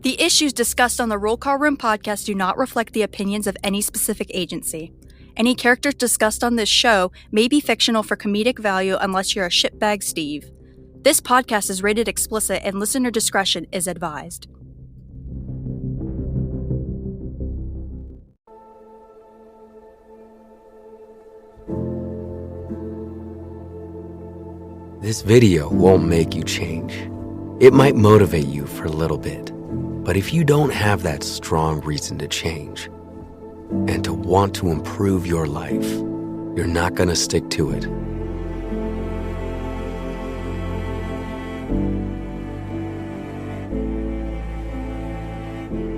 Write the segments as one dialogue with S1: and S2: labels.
S1: The issues discussed on the Roll Call Room podcast do not reflect the opinions of any specific agency. Any characters discussed on this show may be fictional for comedic value unless you're a shitbag Steve. This podcast is rated explicit and listener discretion is advised.
S2: This video won't make you change. It might motivate you for a little bit, but if you don't have that strong reason to change and to want to improve your life, you're not going to stick to it.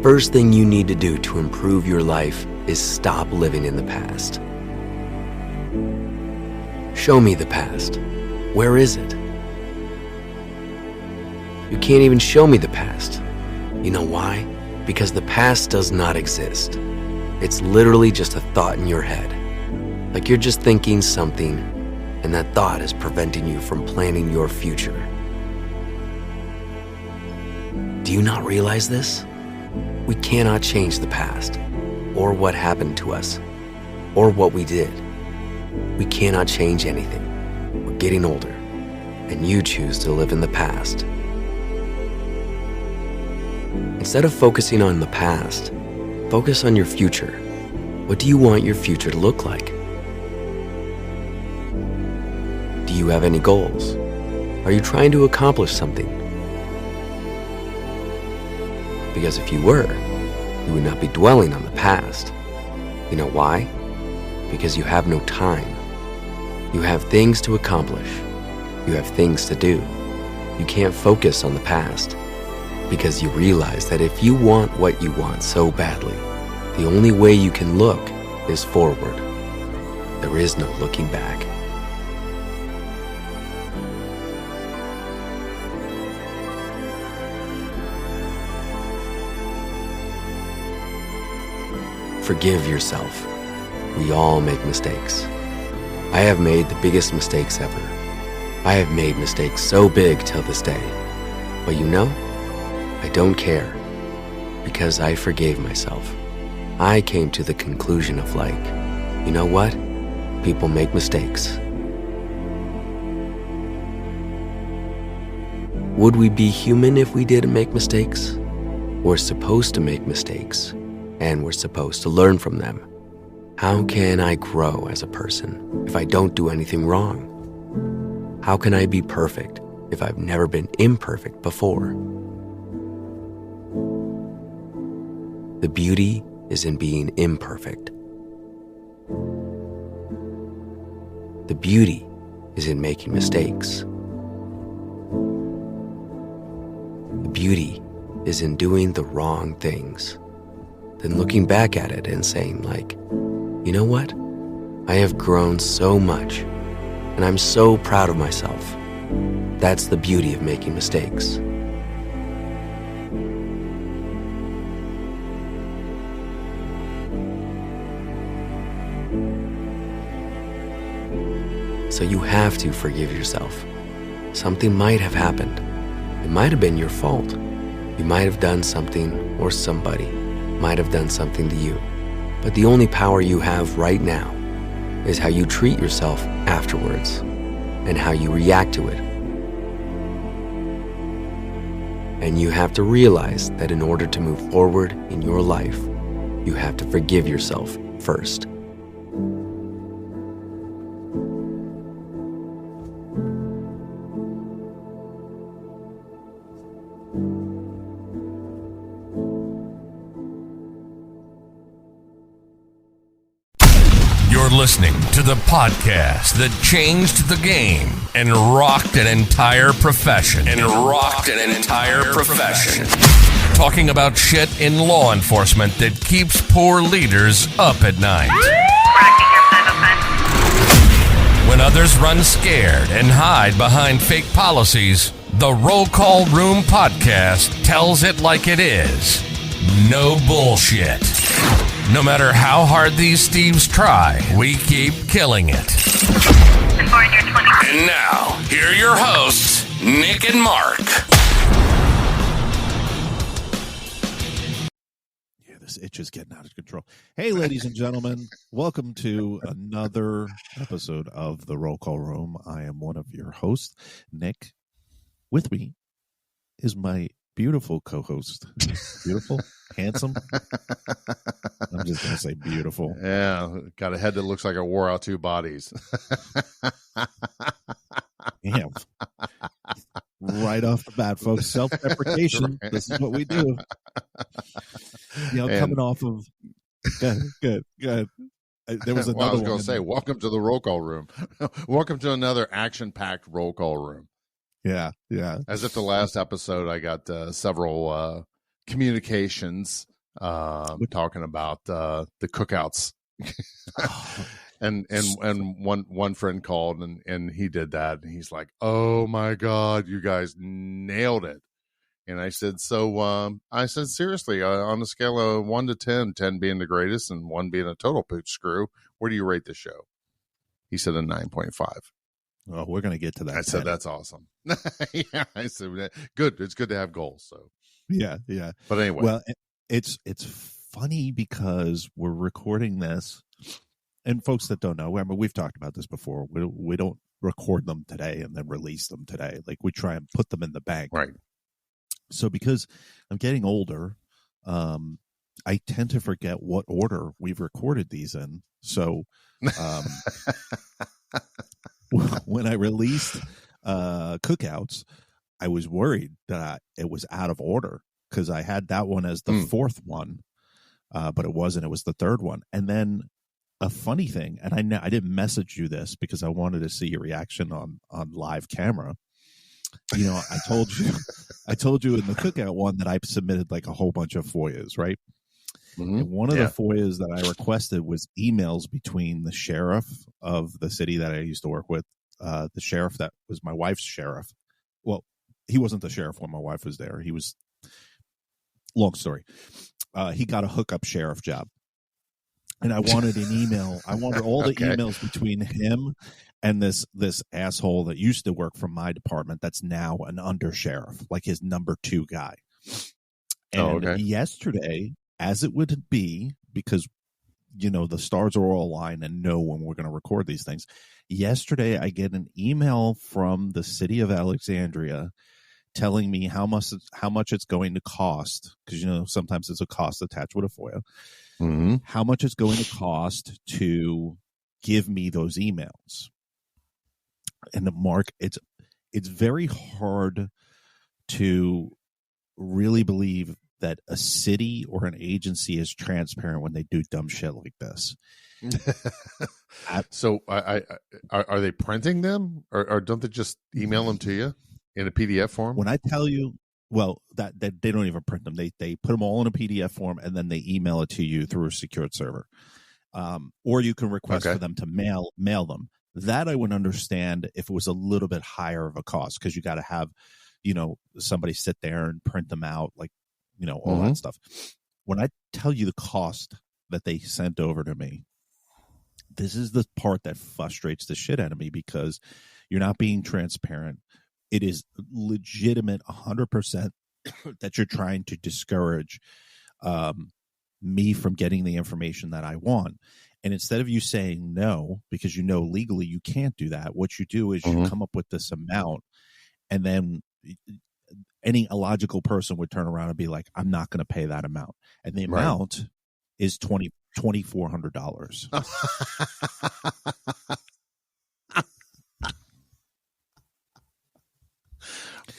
S2: First thing you need to do to improve your life is stop living in the past. Show me the past. Where is it? You can't even show me the past. You know why? Because the past does not exist. It's literally just a thought in your head. Like you're just thinking something, and that thought is preventing you from planning your future. Do you not realize this? We cannot change the past, or what happened to us, or what we did. We cannot change anything. We're getting older, and you choose to live in the past. Instead of focusing on the past, focus on your future. What do you want your future to look like? Do you have any goals? Are you trying to accomplish something? Because if you were, you would not be dwelling on the past. You know why? Because you have no time. You have things to accomplish. You have things to do. You can't focus on the past because you realize that if you want what you want so badly, the only way you can look is forward. There is no looking back. Forgive yourself. We all make mistakes. I have made the biggest mistakes ever. I have made mistakes so big till this day. But you know, I don't care because I forgave myself. I came to the conclusion of you know what? People make mistakes. Would we be human if we didn't make mistakes? We're supposed to make mistakes, and we're supposed to learn from them. How can I grow as a person if I don't do anything wrong? How can I be perfect if I've never been imperfect before? The beauty is in being imperfect. The beauty is in making mistakes. The beauty is in doing the wrong things, then looking back at it and saying you know what? I have grown so much, and I'm so proud of myself. That's the beauty of making mistakes. So you have to forgive yourself. Something might have happened. It might have been your fault. You might have done something, or somebody might have done something to you. But the only power you have right now is how you treat yourself afterwards and how you react to it. And you have to realize that in order to move forward in your life, you have to forgive yourself first.
S3: Listening to the podcast that changed the game and rocked an entire profession. Talking about shit in law enforcement that keeps poor leaders up at night. When others run scared and hide behind fake policies, the Roll Call Room podcast tells it like it is. No bullshit. No matter how hard these Steves try, we keep killing it. And now, here are your hosts, Nick and Mark.
S4: this itch is getting out of control. Hey, ladies and gentlemen, welcome to another episode of the Roll Call Room. I am one of your hosts, Nick. With me is my beautiful co-host. Beautiful, handsome. I'm just going to say beautiful.
S5: Yeah, got a head that looks like it wore out two bodies.
S4: Damn. Right off the bat, folks, self-deprecation. Right. This is what we do. Coming off of good. There was another
S5: I was going to say, welcome to the Roll Call Room. Welcome to another action-packed Roll Call Room.
S4: Yeah.
S5: As if the last episode, I got several communications talking about the cookouts. And one friend called and he did that, and he's like, "Oh my God, you guys nailed it." And I said, seriously, on a scale of 1 to 10, 10 being the greatest and 1 being a total pooch screw, where do you rate the show? He said a 9.5.
S4: Oh, we're going to get to that.
S5: I said, that's awesome. Yeah, I said, good. It's good to have goals. So
S4: yeah.
S5: But anyway,
S4: well, it's funny because we're recording this. And folks that don't know, I mean, we've talked about this before. We don't record them today and then release them today. Like, we try and put them in the bank.
S5: Right.
S4: So because I'm getting older, I tend to forget what order we've recorded these in. So when I released Cookouts, I was worried that it was out of order because I had that one as the fourth one, but it wasn't. It was the third one. And then a funny thing, and I didn't message you this because I wanted to see your reaction on live camera. I told you in the Cookout one that I submitted like a whole bunch of FOIAs, right? Mm-hmm. And one of the FOIAs that I requested was emails between the sheriff of the city that I used to work with, the sheriff that was my wife's sheriff. Well, he wasn't the sheriff when my wife was there. He was, long story. He got a hookup sheriff job. And I wanted an email. I wanted all the emails between him and this asshole that used to work for my department that's now an under sheriff, like his number 2 guy. And yesterday, as it would be, because, the stars are all aligned and know when we're going to record these things. Yesterday, I get an email from the city of Alexandria telling me how much it's going to cost, because, sometimes there's a cost attached with a FOIA. Mm-hmm. How much it's going to cost to give me those emails. And Mark, it's very hard to really believe that a city or an agency is transparent when they do dumb shit like this.
S5: So are they printing them or don't they just email them to you in a PDF form?
S4: When I tell you, well, that they don't even print them. They put them all in a PDF form and then they email it to you through a secured server. Or you can request for them to mail them. That I would understand if it was a little bit higher of a cost, because you got to have, somebody sit there and print them out, like, all that stuff. When I tell you the cost that they sent over to me, this is the part that frustrates the shit out of me, because you're not being transparent. It is legitimate 100% that you're trying to discourage me from getting the information that I want. And instead of you saying no, because legally you can't do that, what you do is you come up with this amount, and then any illogical person would turn around and be like, I'm not going to pay that amount. And the amount is $2,400.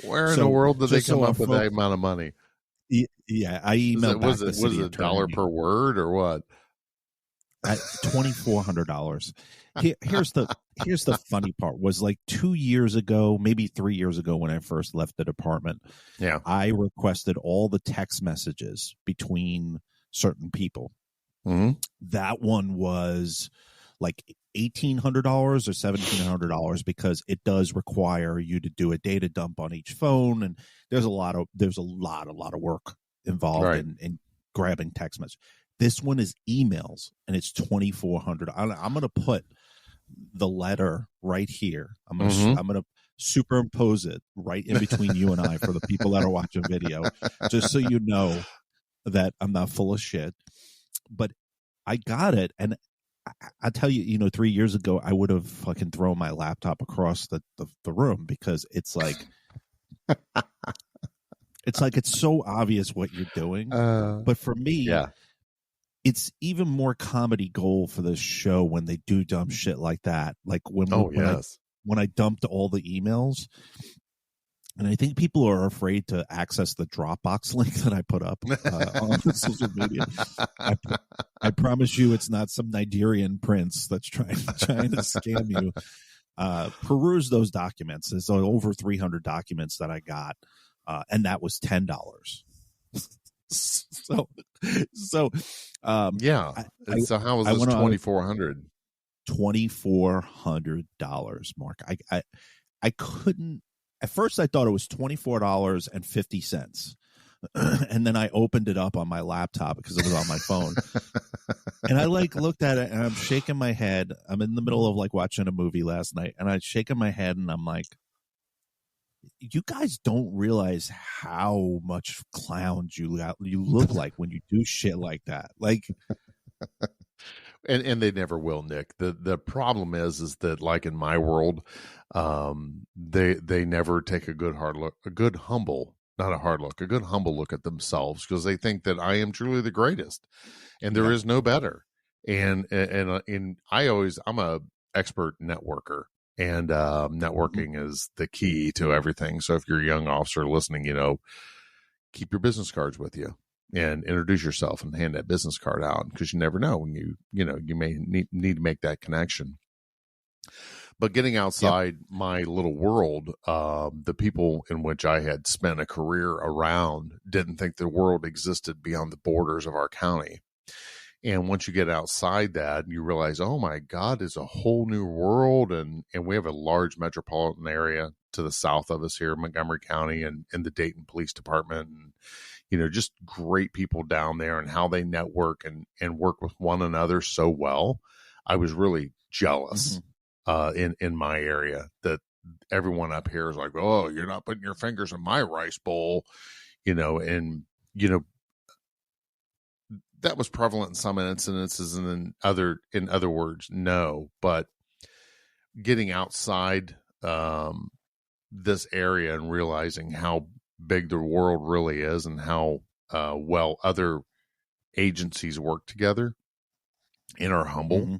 S5: Where in the world did they come up with that amount of money?
S4: Yeah, I emailed back the city
S5: was it $1 per word or what?
S4: At $2,400. Here's the funny part. Was like 2 years ago, maybe 3 years ago, when I first left the department.
S5: Yeah,
S4: I requested all the text messages between certain people. Mm-hmm. That one was like $1,800 or $1,700 because it does require you to do a data dump on each phone, and there's a lot of work involved in grabbing text messages. This one is emails, and it's $2,400. I'm going to put the letter right here. I'm going to superimpose it right in between you and I for the people that are watching video, just so you know that I'm not full of shit, but I got it. And I tell you, 3 years ago, I would have fucking thrown my laptop across the room, because it's like, it's so obvious what you're doing. But for me,
S5: yeah.
S4: it's even more comedy gold for this show when they do dumb shit like that. Like when I dumped all the emails. And I think people are afraid to access the Dropbox link that I put up on social media. I promise you, it's not some Nigerian prince that's trying to scam you. Peruse those documents. There's over 300 documents that I got, and that was $10. So
S5: yeah. So how was this $2,400?
S4: $2,400, Mark. I couldn't. At first, I thought it was $24.50. And then I opened it up on my laptop because it was on my phone. And I looked at it, and I'm shaking my head. I'm in the middle of watching a movie last night, and I'm shaking my head, and I'm like, you guys don't realize how much clowns you look like when you do shit like that.
S5: And they never will, Nick. The problem is that, like in my world, they never take a good humble look at themselves, because they think that I am truly the greatest, and there is no better. And I'm a expert networker, and networking is the key to everything. So if you're a young officer listening, keep your business cards with you and introduce yourself and hand that business card out, because you never know when you may need to make that connection. But getting outside my little world, the people in which I had spent a career around didn't think the world existed beyond the borders of our county. And once you get outside that, you realize, oh my God, it's a whole new world. And we have a large metropolitan area to the south of us here, Montgomery County, and the Dayton Police Department. And, just great people down there, and how they network and work with one another so well. I was really jealous in my area that everyone up here is like, oh, you're not putting your fingers in my rice bowl, and that was prevalent in some incidences, and in other words, no. But getting outside this area and realizing how big the world really is, and how well other agencies work together and are humble,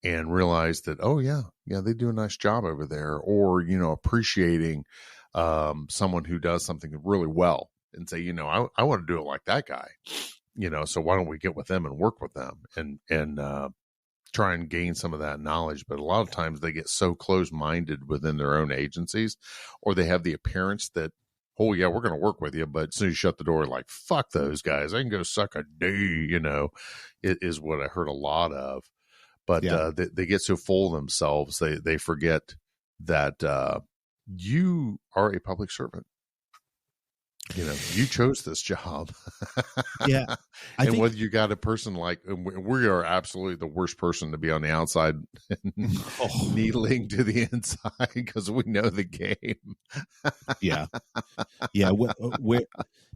S5: and realize that, oh yeah, they do a nice job over there, or appreciating someone who does something really well, and say, I want to do it like that guy, so why don't we get with them and work with them, and try and gain some of that knowledge. But a lot of times they get so close-minded within their own agencies, or they have the appearance that, oh yeah, we're going to work with you, but as soon as you shut the door, like, fuck those guys, I can go suck a D, it is what I heard a lot of. But they get so full of themselves, they forget that you are a public servant. You chose this job.
S4: Yeah.
S5: I think whether you got a person we are absolutely the worst person to be on the outside needling to the inside, because we know the game.
S4: Yeah.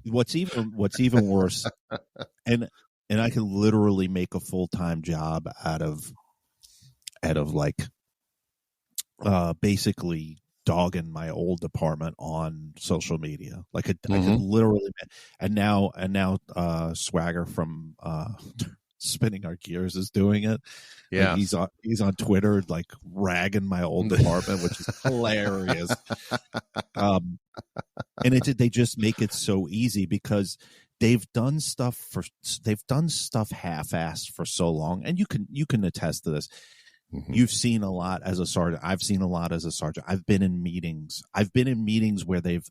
S4: What's even worse, and I can literally make a full-time job out of basically dogging my old department on social media. I could literally, and now Swagger from Spinning Our Gears is doing it. Yeah, he's on Twitter ragging my old department, which is hilarious. And they just make it so easy, because they've done stuff half-assed for so long, and you can attest to this. You've seen a lot as a sergeant. I've seen a lot as a sergeant. I've been in meetings where they've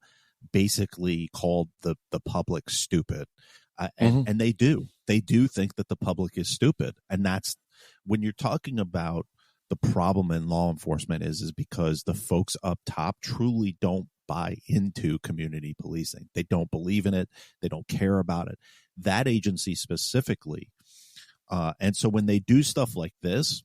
S4: basically called the public stupid, and they do think that the public is stupid. And that's when you're talking about the problem in law enforcement is because the folks up top truly don't buy into community policing. They don't believe in it. They don't care about it. That agency specifically. And so when they do stuff like this,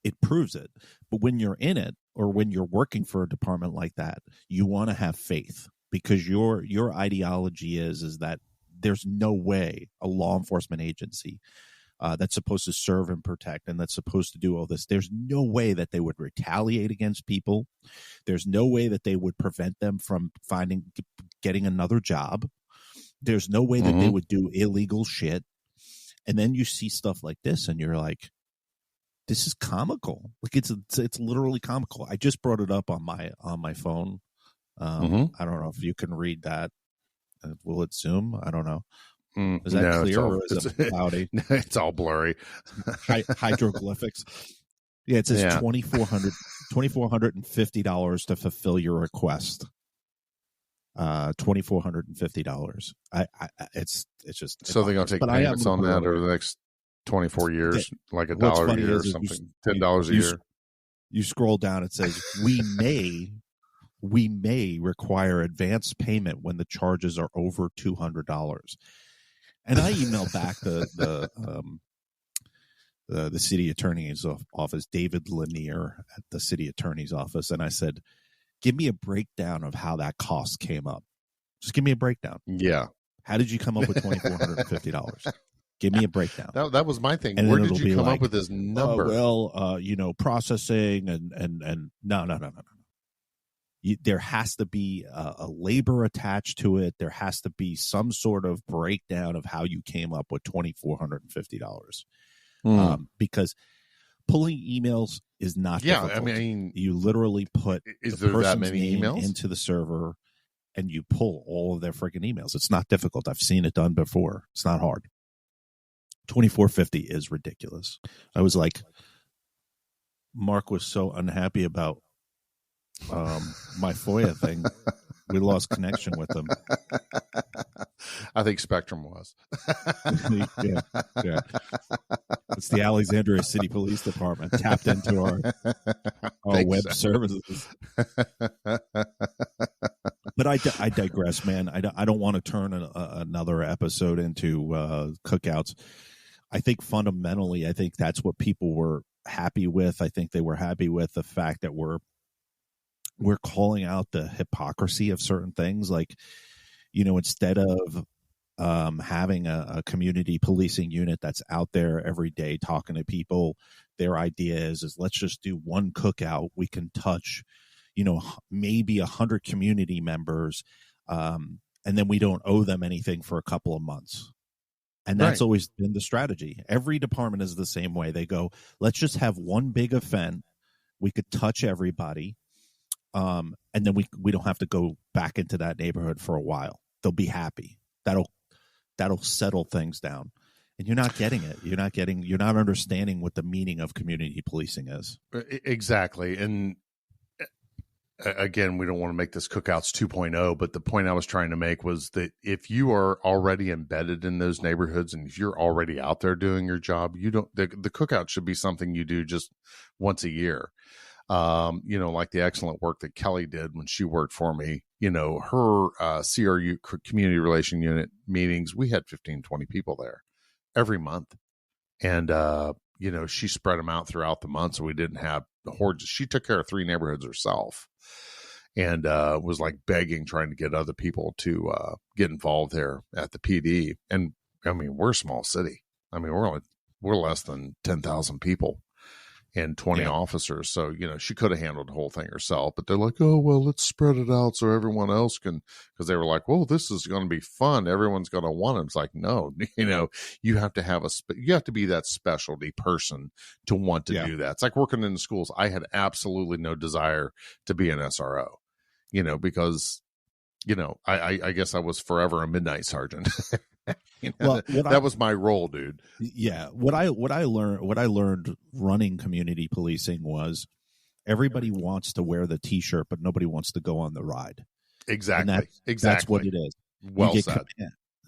S4: it proves it. But when you're in it, or when you're working for a department like that, you want to have faith, because your ideology is that there's no way a law enforcement agency that's supposed to serve and protect and that's supposed to do all this, there's no way that they would retaliate against people. There's no way that they would prevent them from getting another job. There's no way that they would do illegal shit. And then you see stuff like this and you're like, this is comical. Like it's literally comical. I just brought it up on my phone. I don't know if you can read that. Will it zoom? I don't know. Is that clear or is it cloudy?
S5: It's all blurry.
S4: Hieroglyphics. Yeah, it says $2,450 to fulfill your request. $2,450. It's just
S5: so they're gonna take payments on that over the next 24 years, like $1 a year or something, $10 a year.
S4: You scroll down, it says we may require advance payment when the charges are over $200. And I emailed back the city attorney's office, David Lanier at the city attorney's office, and I said, give me a breakdown of how that cost came up. Just give me a breakdown.
S5: Yeah.
S4: How did you come up with $2,450? Give me a breakdown.
S5: That was my thing. And where did you come up with this number?
S4: Processing and no. There has to be a labor attached to it. There has to be some sort of breakdown of how you came up with $2,450. Because pulling emails is not difficult.
S5: I mean,
S4: you literally put
S5: is
S4: the
S5: there
S4: person's
S5: that many
S4: name
S5: emails
S4: into the server and you pull all of their freaking emails. It's not difficult. I've seen it done before. It's not hard. $2,450 is ridiculous. I was like, Mark was so unhappy about my FOIA thing. We lost connection with them.
S5: I think Spectrum was.
S4: yeah. It's the Alexandria City Police Department tapped into our web services. But I digress, man. I don't want to turn another episode into cookouts. I think fundamentally, I think that's what people were happy with. I think they were happy with the fact that we're calling out the hypocrisy of certain things. Like, instead of having a community policing unit that's out there every day talking to people, their idea is let's just do one cookout. We can touch, maybe 100 community members, and then we don't owe them anything for a couple of months. And that's always been the strategy. Every department is the same way. They go, let's just have one big event. We could touch everybody. And then we don't have to go back into that neighborhood for a while. They'll be happy. That'll settle things down. And you're not getting it. You're not understanding what the meaning of community policing is.
S5: Exactly. And again, we don't want to make this cookouts 2.0, but the point I was trying to make was that if you are already embedded in those neighborhoods and if you're already out there doing your job, the cookout should be something you do just once a year. Like the excellent work that Kelly did when she worked for me, her CRU community relation unit meetings, we had 15, 20 people there every month. And, she spread them out throughout the month. So we didn't have hordes. She took care of 3 neighborhoods herself and was like begging, trying to get other people to get involved there at the PD. And I mean, we're a small city. I mean, we're less than 10,000 people. And 20 officers. So, she could have handled the whole thing herself, but they're like, oh, well, let's spread it out so everyone else can, because they were like, well, this is going to be fun. Everyone's going to want it. It's like, no, you have to have you have to be that specialty person to want to do that. It's like working in the schools. I had absolutely no desire to be an SRO, because, I guess I was forever a midnight sergeant. That was my role, dude.
S4: Yeah. What I learned running community policing was everybody wants to wear the T-shirt, but nobody wants to go on the ride.
S5: Exactly.
S4: That's what it is.
S5: Well said.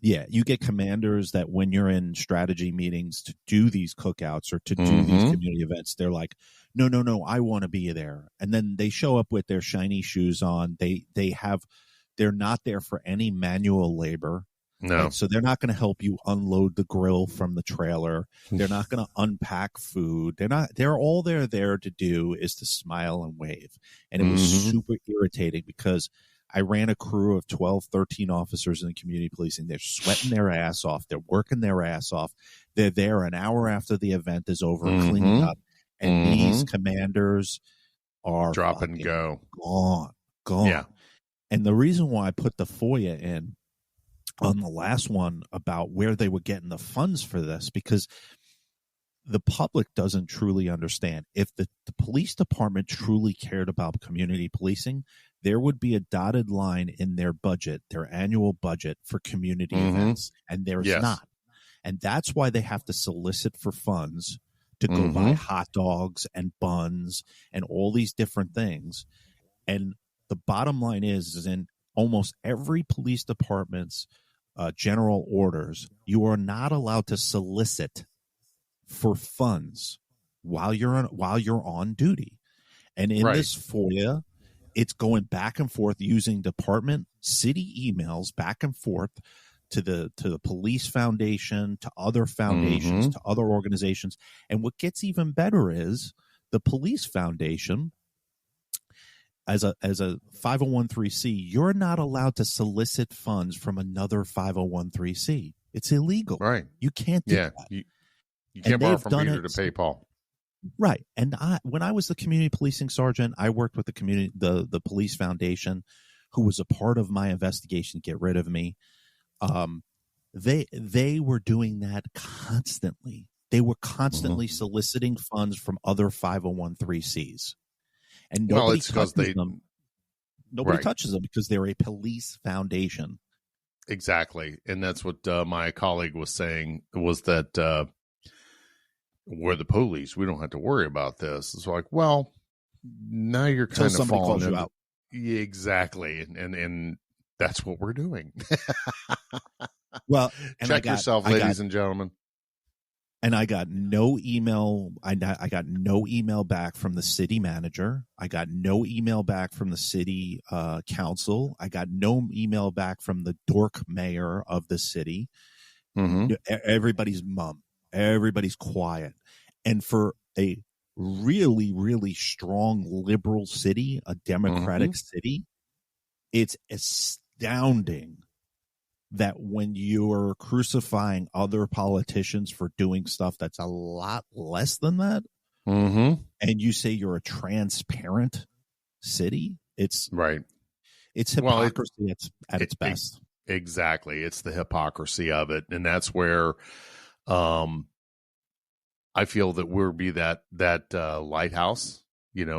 S4: You get commanders that when you're in strategy meetings to do these cookouts or to do these community events, they're like, no, I want to be there. And then they show up with their shiny shoes on. They're not there for any manual labor.
S5: No.
S4: Right? So they're not going to help you unload the grill from the trailer. They're not going to unpack food. They're all they're there to do is to smile and wave. And it was super irritating because I ran a crew of 12, 13 officers in community policing. They're sweating their ass off. They're working their ass off. They're there an hour after the event is over, cleaning up. And these commanders are
S5: drop and go.
S4: Gone.
S5: Yeah.
S4: And the reason why I put the FOIA in on the last one about where they were getting the funds for this, because the public doesn't truly understand. If the police department truly cared about community policing, there would be a dotted line in their budget, their annual budget for community events, and there's not. And that's why they have to solicit for funds to go buy hot dogs and buns and all these different things. And the bottom line is in almost every police department's general orders, you are not allowed to solicit for funds while you're on duty. And in this FOIA, it's going back and forth using department city emails back and forth to the police foundation, to other foundations, to other organizations. And what gets even better is the police foundation, as a 501(c), you're not allowed to solicit funds from another 501(c). It's illegal.
S5: Right.
S4: You can't do that.
S5: You can't borrow from Peter to pay Paul.
S4: Right. And when I was the community policing sergeant, I worked with the police foundation, who was a part of my investigation to get rid of me. They were doing that constantly. They were constantly soliciting funds from other 501(c)s. And nobody touches them. Nobody touches them because they're a police foundation.
S5: Exactly. And that's what my colleague was saying, was that we're the police. We don't have to worry about this. It's like, well, now you're kind of falling into, out. Yeah, exactly. And that's what we're doing.
S4: Well,
S5: check yourself, ladies and gentlemen.
S4: And I got no email. I got no email back from the city manager. I got no email back from the city council. I got no email back from the dork mayor of the city. Everybody's mum. Everybody's quiet. And for a really, really strong liberal city, a democratic city, it's astounding that when you're crucifying other politicians for doing stuff that's a lot less than that, and you say you're a transparent city, it's hypocrisy at its best.
S5: Exactly. It's the hypocrisy of it. And that's where I feel that we'll be that lighthouse,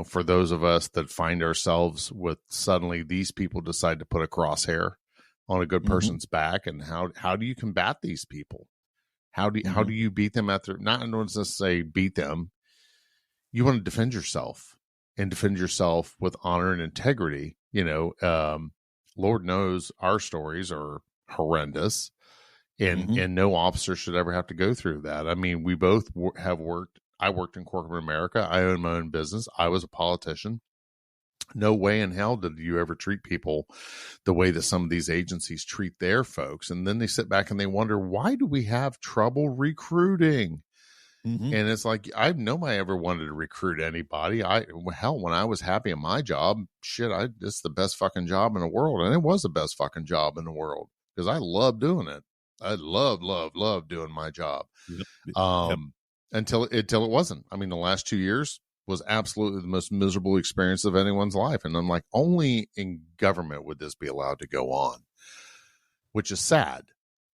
S5: for those of us that find ourselves with suddenly these people decide to put a crosshair on a good person's back. And how do you combat these people? How do you beat them at their, not to say beat them. You want to defend yourself and defend yourself with honor and integrity. Lord knows our stories are horrendous, and no officer should ever have to go through that. I mean, we both have worked. I worked in corporate America. I owned my own business. I was a politician. No way in hell did you ever treat people the way that some of these agencies treat their folks. And then they sit back and they wonder, why do we have trouble recruiting? And it's like, I know I ever wanted to recruit anybody. When I was happy in my job, it's the best fucking job in the world. And it was the best fucking job in the world because I love doing it. I love doing my job. Until it wasn't. I mean, the last 2 years was absolutely the most miserable experience of anyone's life. And I'm like, only in government would this be allowed to go on, which is sad.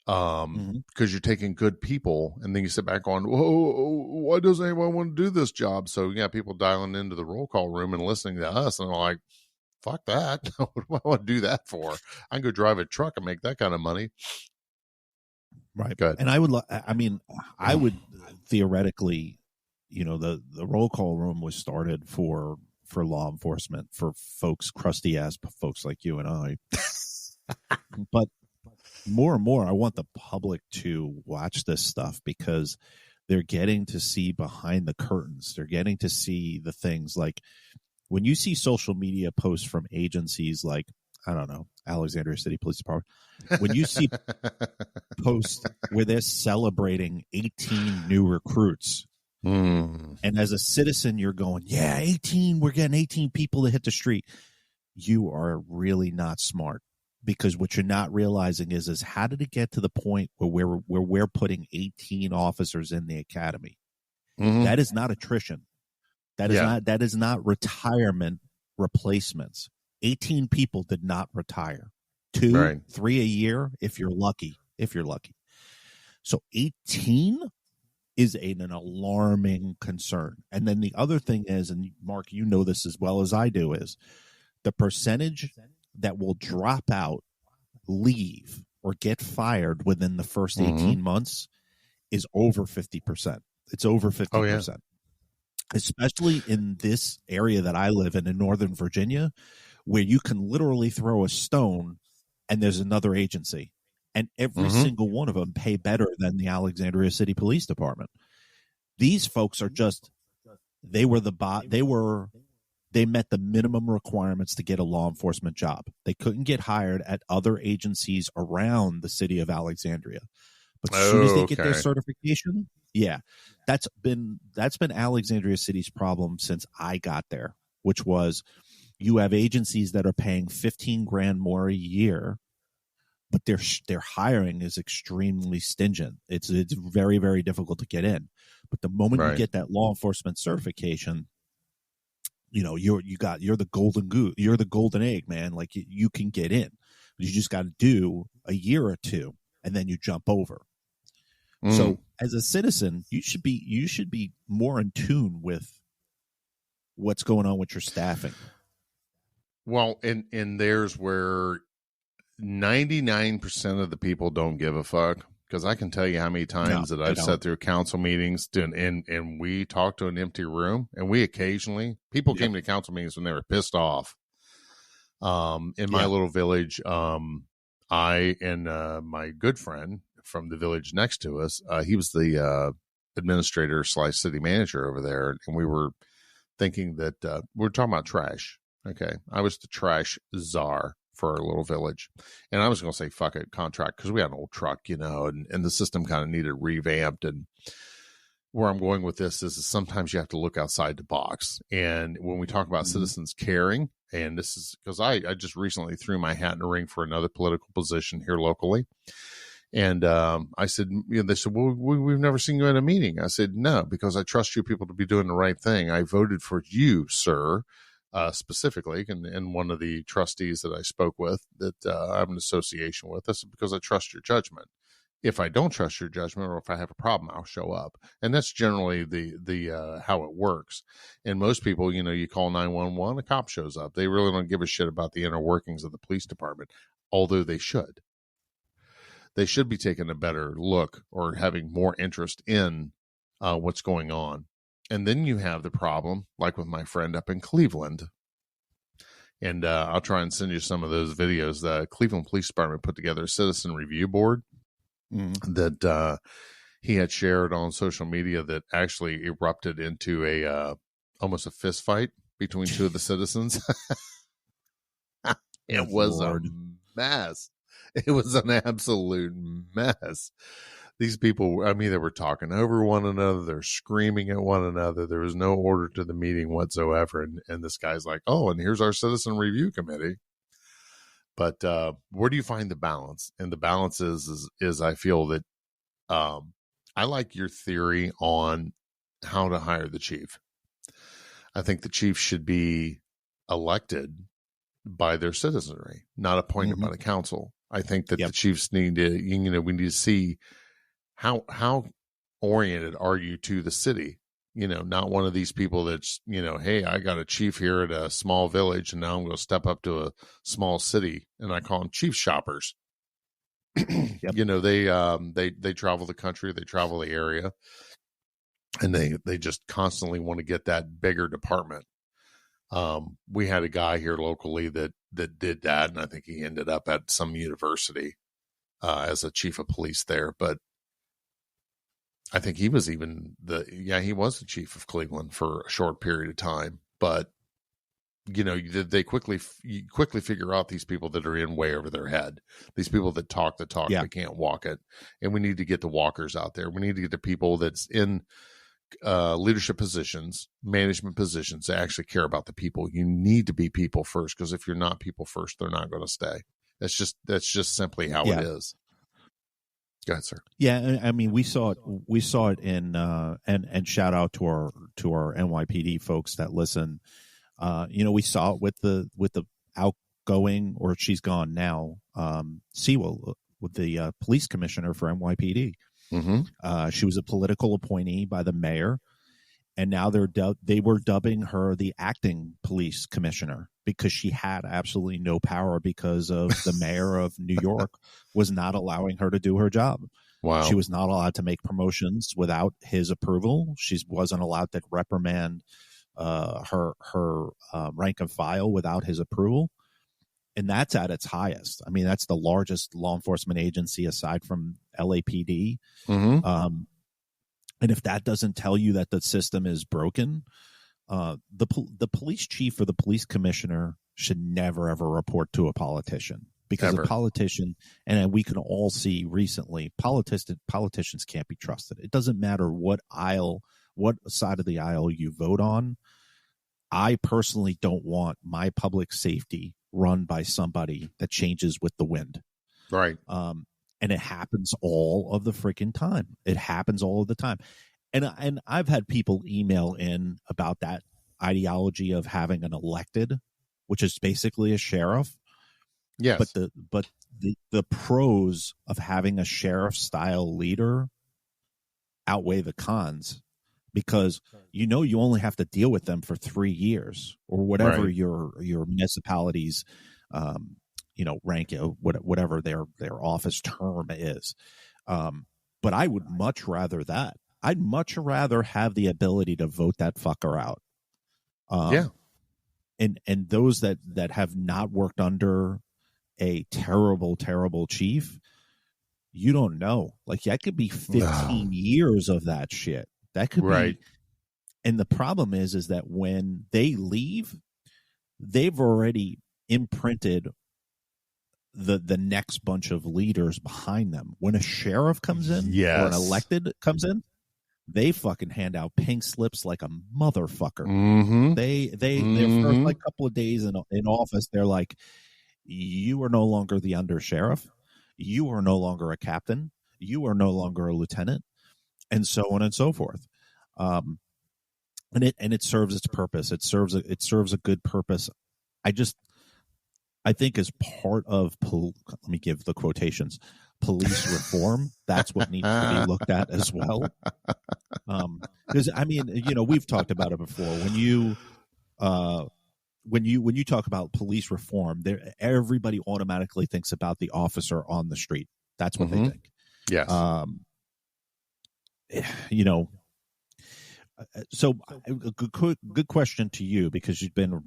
S5: Because you're taking good people and then you sit back on, whoa, why doesn't anyone want to do this job? So yeah, people dialing into the roll call room and listening to us and they're like, fuck that. What do I want to do that for? I can go drive a truck and make that kind of money.
S4: Right.
S5: Good.
S4: And I would theoretically, the roll call room was started for law enforcement, for crusty ass folks like you and I. But more and more, I want the public to watch this stuff because they're getting to see behind the curtains. They're getting to see the things like when you see social media posts from agencies like, I don't know, Alexandria City Police Department, when you see posts where they're celebrating 18 new recruits, and as a citizen, you're going, yeah, 18, we're getting 18 people to hit the street. you are really not smart, because what you're not realizing is how did it get to the point where we're putting 18 officers in the academy?
S5: Mhm.
S4: That is not attrition. That is not retirement replacements. 18 people did not retire. 2,
S5: Right.
S4: 3 a year if you're lucky. So 18 is an alarming concern. And then the other thing is, and Mark, you know this as well as I do, is the percentage that will drop out, leave, or get fired within the first 18 months is over 50%. It's over 50%.
S5: Oh, yeah.
S4: Especially in this area that I live in Northern Virginia, where you can literally throw a stone and there's another agency. And every single one of them pay better than the Alexandria City Police Department. These folks are just, they met the minimum requirements to get a law enforcement job. They couldn't get hired at other agencies around the city of Alexandria. But as soon as they get their certification, that's been Alexandria City's problem since I got there, which was you have agencies that are paying $15,000 more a year, but their hiring is extremely stingent. It's very, very difficult to get in. But the moment you get that law enforcement certification, you're the golden goose, you're the golden egg, man. Like you can get in. You just got to do a year or two, and then you jump over. So as a citizen, you should be more in tune with what's going on with your staffing.
S5: Well, and there's where 99% of the people don't give a fuck, because I can tell you how many times that I've sat through council meetings and we talked to an empty room, and we occasionally, people came to council meetings when they were pissed off. In my little village, I and my good friend from the village next to us, he was the administrator / city manager over there, and we were thinking that we were talking about trash. Okay, I was the trash czar for our little village, and I was going to say fuck it, contract, because we had an old truck, and the system kind of needed revamped. And where I'm going with this is sometimes you have to look outside the box. And when we talk about citizens caring, and this is because I just recently threw my hat in the ring for another political position here locally. And I said, they said, well, we've never seen you at a meeting. I said, no, because I trust you people to be doing the right thing. I voted for you, sir, specifically. And one of the trustees that I spoke with that I have an association with, I said, because I trust your judgment. If I don't trust your judgment, or if I have a problem, I'll show up. And that's generally the how it works. And most people, you call 911, a cop shows up. They really don't give a shit about the inner workings of the police department, although they should. They should be taking a better look or having more interest in what's going on. And then you have the problem, like with my friend up in Cleveland. And I'll try and send you some of those videos. The Cleveland Police Department put together a citizen review board that he had shared on social media that actually erupted into almost a fist fight between two of the citizens. It was a mess. It was an absolute mess. These people, they were talking over one another. They're screaming at one another. There was no order to the meeting whatsoever. And this guy's like, oh, and here's our citizen review committee. But where do you find the balance? And the balance is I feel that I like your theory on how to hire the chief. I think the chief should be elected by their citizenry, not appointed by the council. I think that the chiefs need to, we need to see how oriented are you to the city? Not one of these people that's, hey, I got a chief here at a small village, and now I'm going to step up to a small city, and I call them chief shoppers. They travel the country, they travel the area, and they just constantly want to get that bigger department. We had a guy here locally that did that, and I think he ended up at some university as a chief of police there. But I think he was even he was the chief of Cleveland for a short period of time. But they quickly figure out these people that are in way over their head, these people that talk the talk, they can't walk it, and we need to get the walkers out there. We need to get the people that's in leadership positions, management positions, that actually care about the people. You need to be people first, because if you're not people first, they're not going to stay. That's just simply how it is. Go ahead, sir.
S4: Yeah, I mean, we saw it in and shout out to our NYPD folks that listen. We saw it with the outgoing, or she's gone now, Sewell, with the police commissioner for NYPD.
S5: Mm-hmm.
S4: She was a political appointee by the mayor, and now they were dubbing her the acting police commissioner, because she had absolutely no power, because of the mayor of New York was not allowing her to do her job.
S5: Wow.
S4: She was not allowed to make promotions without his approval. She wasn't allowed to reprimand her rank and file without his approval. And that's at its highest. I mean, that's the largest law enforcement agency aside from LAPD.
S5: Mm-hmm.
S4: And if that doesn't tell you that the system is broken, the police chief or the police commissioner should never, ever report to a politician, because
S5: Ever.
S4: a politician, and we can all see recently, politicians can't be trusted. It doesn't matter what side of the aisle you vote on. I personally don't want my public safety run by somebody that changes with the wind.
S5: Right.
S4: And it happens all of the freaking time. It happens all of the time. And I've had people email in about that ideology of having an elected, which is basically a sheriff.
S5: Yes.
S4: But the pros of having a sheriff style leader outweigh the cons, because you only have to deal with them for 3 years or whatever
S5: Right.
S4: your municipality's rank, whatever their office term is. But I would much rather that. I'd much rather have the ability to vote that fucker out.
S5: Yeah.
S4: And those that have not worked under a terrible, terrible chief, you don't know. Like, that could be 15 years of that shit. That could
S5: Right.
S4: be. And the problem is that when they leave, they've already imprinted the next bunch of leaders behind them. When a sheriff comes in,
S5: Yes.
S4: or an elected comes in, they fucking hand out pink slips like a motherfucker.
S5: Mm-hmm.
S4: Their first like couple of days in office, they're like, you are no longer the under sheriff, you are no longer a captain, you are no longer a lieutenant, and so on and so forth. And it serves its purpose. It serves a good purpose. I think as part of let me give the quotations, police reform, that's what needs to be looked at as well. Because I mean, we've talked about it before. When you talk about police reform, everybody automatically thinks about the officer on the street. That's what they think.
S5: Yes.
S4: So good question to you, because you've been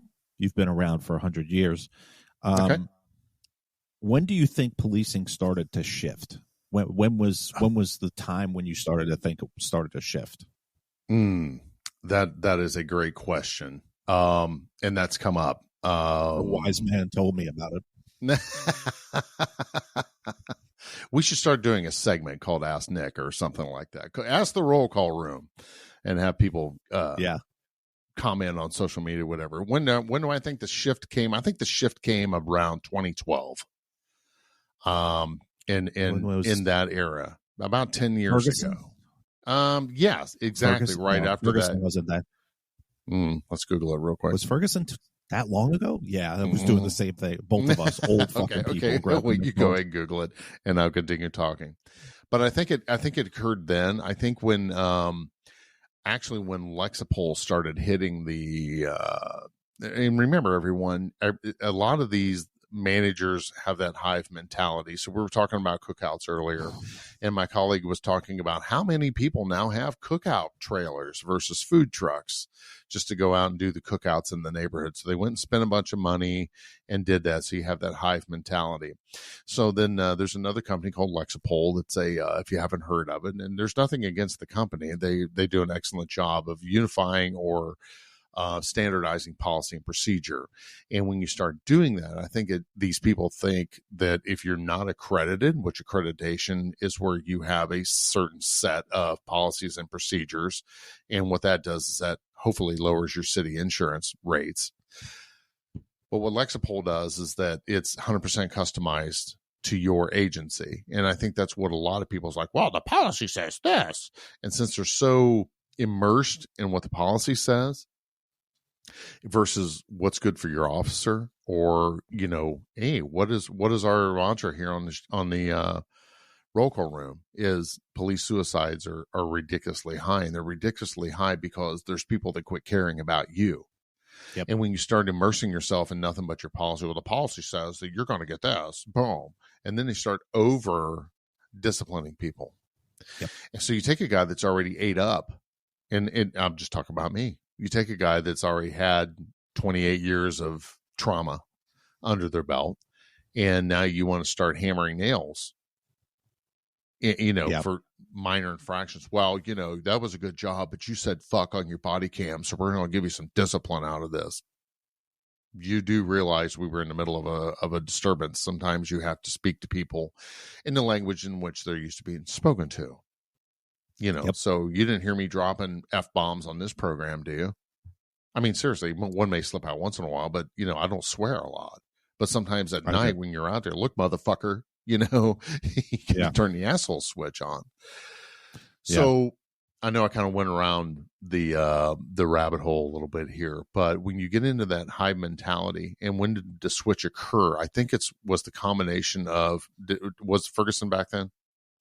S4: around for 100 years.
S5: Okay.
S4: When do you think policing started to shift? When was the time when you started to think it started to shift?
S5: That is a great question. And that's come up.
S4: A wise man told me about it.
S5: We should start doing a segment called Ask Nick or something like that. Ask the roll call room, and have people comment on social media, whatever. When do I think the shift came? I think the shift came around 2012. In that era, about 10 years
S4: Ferguson?
S5: ago. Yes, exactly.
S4: Ferguson?
S5: Right
S4: No,
S5: after
S4: Ferguson
S5: that.
S4: wasn't that.
S5: Let's Google it real quick.
S4: Was Ferguson that long ago? Yeah, I was doing the same thing. Both of us, old fucking people.
S5: Well, you go ahead and Google it, and I'll continue talking. But I think it occurred then. I think when actually when Lexapol started hitting the and remember, everyone, a lot of these managers have that Hive mentality. So we were talking about cookouts earlier, and my colleague was talking about how many people now have cookout trailers versus food trucks just to go out and do the cookouts in the neighborhood. So they went and spent a bunch of money and did that. So you have that Hive mentality. So then there's another company called Lexapol. That's if you haven't heard of it, and there's nothing against the company. They do an excellent job of unifying or standardizing policy and procedure. And when you start doing that, I think these people think that if you're not accredited, which accreditation is where you have a certain set of policies and procedures, and what that does is that hopefully lowers your city insurance rates. But what Lexipol does is that it's 100% customized to your agency. And I think that's what a lot of people's like, well, the policy says this. And since they're so immersed in what the policy says versus what's good for your officer, or, you know, hey, what is our mantra here on the roll call room is police suicides are ridiculously high. And they're ridiculously high because there's people that quit caring about you.
S4: Yep.
S5: And when you start immersing yourself in nothing but your policy, well, the policy says that you're going to get this, boom. And then they start over disciplining people.
S4: Yep.
S5: And so you take a guy that's already ate up, and I'm just talking about me. You take a guy that's already had 28 years of trauma under their belt, and now you want to start hammering nails, you know,
S4: Yep.
S5: for minor infractions. Well, you know, that was a good job, but you said fuck on your body cam, so we're going to give you some discipline out of this. You do realize we were in the middle of a disturbance. Sometimes you have to speak to people in the language in which they're used to being spoken to. You know,
S4: Yep.
S5: So you didn't hear me dropping F-bombs on this program, do you? I mean, seriously, one may slip out once in a while, but, you know, I don't swear a lot. But sometimes at night when you're out there, look, motherfucker, you know, you can turn the asshole switch on. So I know I kind of went around the rabbit hole a little bit here, but when you get into that Hive mentality, and when did the switch occur? I think was the combination of, was Ferguson back then?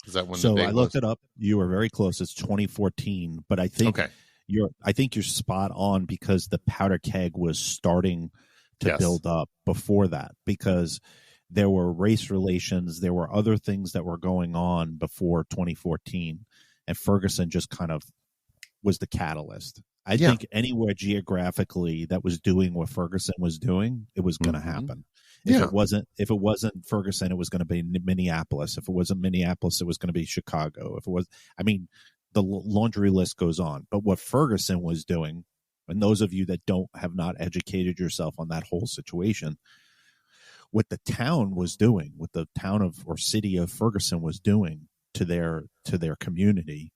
S5: Is that when?
S4: So
S5: the
S4: I looked it up. You were very close. It's 2014, but I think you're spot on, because the powder keg was starting to build up before that, because there were race relations, there were other things that were going on before 2014, and Ferguson just kind of was the catalyst. I think anywhere geographically that was doing what Ferguson was doing, it was going to happen. If it wasn't Ferguson, it was going to be Minneapolis. If it wasn't Minneapolis, it was going to be Chicago. If it was, I mean, the laundry list goes on. But what Ferguson was doing, and those of you that have not educated yourself on that whole situation, what the town was doing, what the town of or city of Ferguson was doing to their community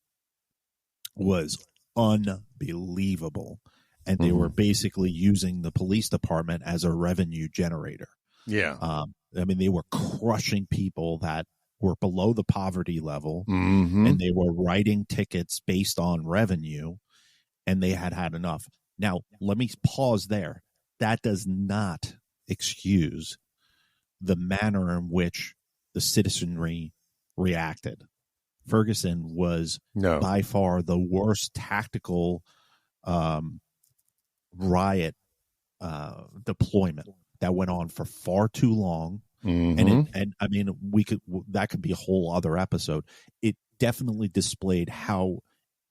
S4: was unbelievable. And they were basically using the police department as a revenue generator.
S5: Yeah.
S4: I mean, they were crushing people that were below the poverty level, and they were writing tickets based on revenue, and they had enough. Now, let me pause there. That does not excuse the manner in which the citizenry reacted. Ferguson was by far the worst tactical riot deployment that went on for far too long. And I mean, that could be a whole other episode. It definitely displayed how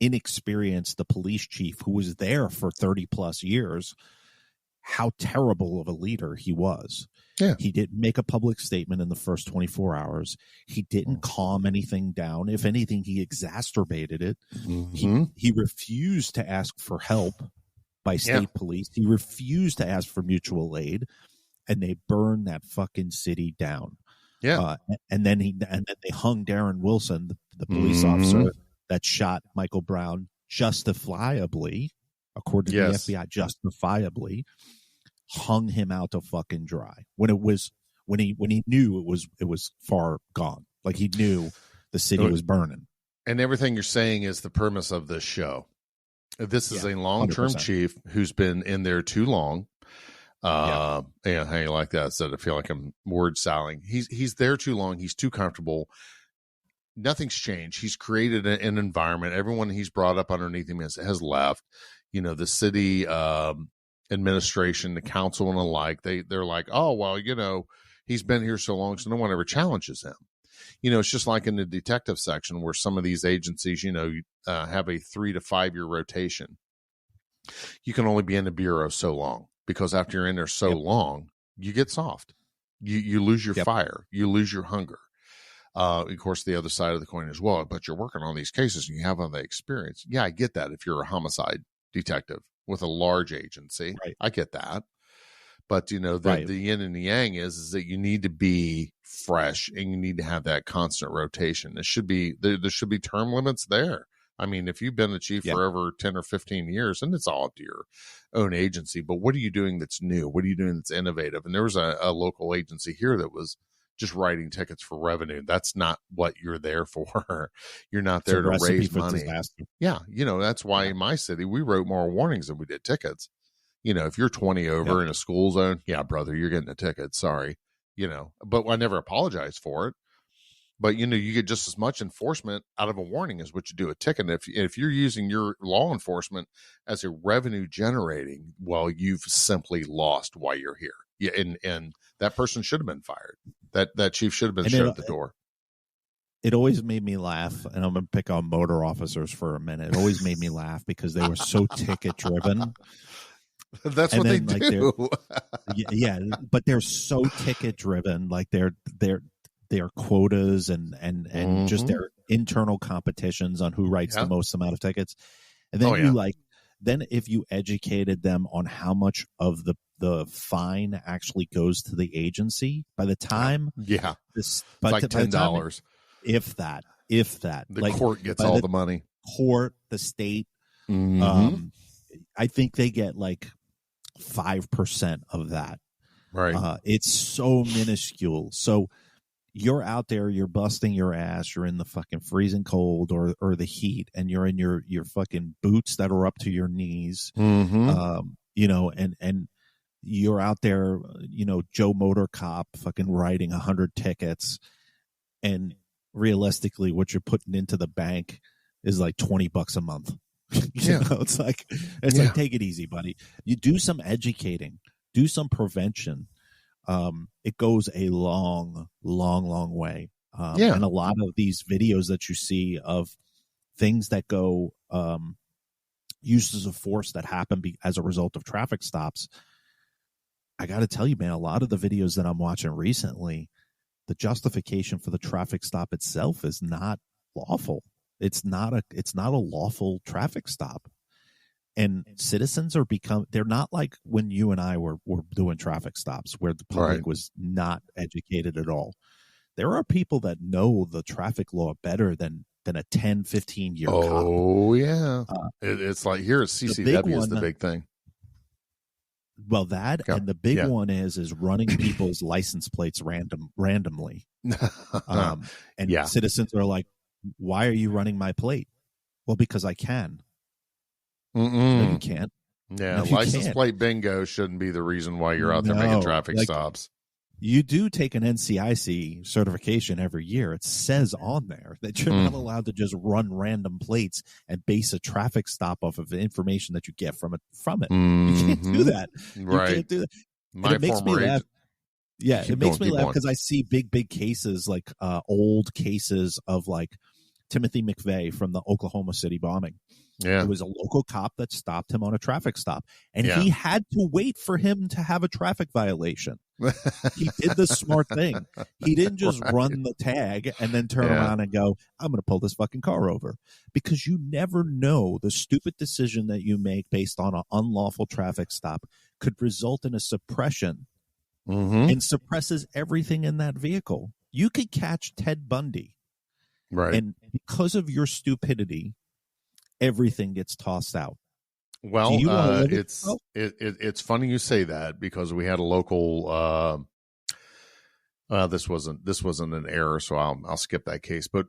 S4: inexperienced the police chief, who was there for 30 plus years, how terrible of a leader he was. Yeah. He didn't make a public statement in the first 24 hours. He didn't calm anything down. If anything, he exacerbated it. He refused to ask for help by state police. He refused to ask for mutual aid, and they burned that fucking city down. Yeah. And then they hung Darren Wilson, the police officer that shot Michael Brown, justifiably, according to the FBI, justifiably hung him out to fucking dry when he knew it was far gone. Like, he knew the city was burning.
S5: And everything you're saying is the premise of this show. This is a long-term 100%. Chief who's been in there too long. How you like that? So I feel like I'm word sallying. He's there too long. He's too comfortable. Nothing's changed. He's created an environment. Everyone he's brought up underneath him has left. You know, the city administration, the council, and the like. They're like, oh well, you know, he's been here so long, so no one ever challenges him. You know, it's just like in the detective section where some of these agencies, you know, have a 3 to 5 year rotation. You can only be in the bureau so long, because after you're in there so long, you get soft. You lose your fire. You lose your hunger. Of course, the other side of the coin is, well, but you're working on these cases and you have all the experience. Yeah, I get that if you're a homicide detective. with a large agency.
S4: Right.
S5: I get that. But, the yin and the yang is that you need to be fresh and you need to have that constant rotation. There should be term limits there. I mean, if you've been a chief for over 10 or 15 years, and it's all up to your own agency, but what are you doing that's new? What are you doing that's innovative? And there was a local agency here that was just writing tickets for revenue. That's not what you're there for. You're not there to raise money.
S4: Disaster.
S5: Yeah. That's why in my city, we wrote more warnings than we did tickets. If you're 20 over in a school zone, yeah, brother, you're getting a ticket. Sorry. But I never apologize for it. But, you get just as much enforcement out of a warning as what you do a ticket. If you're using your law enforcement as a revenue generating, well, you've simply lost while you're here. Yeah, and that person should have been fired. That chief should have been shut at the door.
S4: It always made me laugh, and I'm going to pick on motor officers for a minute. It always made me laugh because they were so ticket driven.
S5: That's what they do.
S4: Yeah, but they're so ticket driven. Like their quotas and just their internal competitions on who writes the most amount of tickets. And then then if you educated them on how much of the fine actually goes to the agency, by the time
S5: it's like $10,
S4: if that
S5: the court gets all the money.
S4: Court, the state, I think they get like 5% of that.
S5: Right.
S4: It's so minuscule. So you're out there, you're busting your ass, you're in the fucking freezing cold or the heat, and you're in your fucking boots that are up to your knees. And you're out there, Joe Motor Cop fucking writing 100 tickets, and realistically what you're putting into the bank is like $20 a month. It's like take it easy, buddy. You do some educating, do some prevention. It goes a long way. And a lot of these videos that you see of things that go uses of force that happen as a result of traffic stops, I got to tell you, man, a lot of the videos that I'm watching recently, the justification for the traffic stop itself is not lawful. It's not a lawful traffic stop. And citizens they're not like when you and I were doing traffic stops where the public was not educated at all. There are people that know the traffic law better than a 10, 15-year cop.
S5: Oh, yeah. It's like here at CCW is the big thing.
S4: Well, and the big one is running people's license plates randomly. Citizens are like, why are you running my plate? Well, because I can. No, you can't.
S5: Yeah, license plate bingo shouldn't be the reason why you're out there making traffic stops.
S4: You do take an NCIC certification every year. It says on there that you're not allowed to just run random plates and base a traffic stop off of the information that you get from it. You can't do that. You can't do that. It makes me laugh. Yeah, it makes me laugh because I see big cases, like old cases of like Timothy McVeigh from the Oklahoma City bombing.
S5: Yeah.
S4: It was a local cop that stopped him on a traffic stop, and he had to wait for him to have a traffic violation. He did the smart thing. He didn't just run the tag and then turn around and go, I'm going to pull this fucking car over. Because you never know, the stupid decision that you make based on an unlawful traffic stop could result in a suppression and suppresses everything in that vehicle. You could catch Ted Bundy.
S5: Right.
S4: And because of your stupidity, everything gets tossed out.
S5: Well, it's funny you say that because we had a local. This wasn't an error, so I'll skip that case. But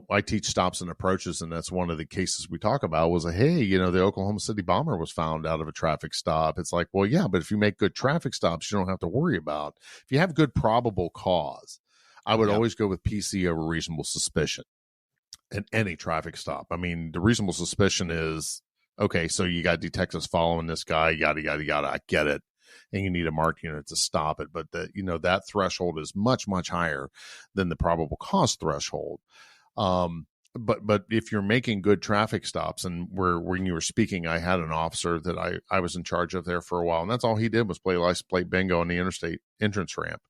S5: I teach stops and approaches, and that's one of the cases we talk about. Was the Oklahoma City bomber was found out of a traffic stop. It's like, well, yeah, but if you make good traffic stops, you don't have to worry about. If you have good probable cause, I would always go with PC over reasonable suspicion in any traffic stop. I mean, the reasonable suspicion is, okay, so you got detectives following this guy, yada, yada, yada. I get it. And you need a marked unit to stop it. But that threshold is much, much higher than the probable cause threshold. But if you're making good traffic stops, and when you were speaking, I had an officer that I was in charge of there for a while, and that's all he did was play license plate bingo on the interstate entrance ramp.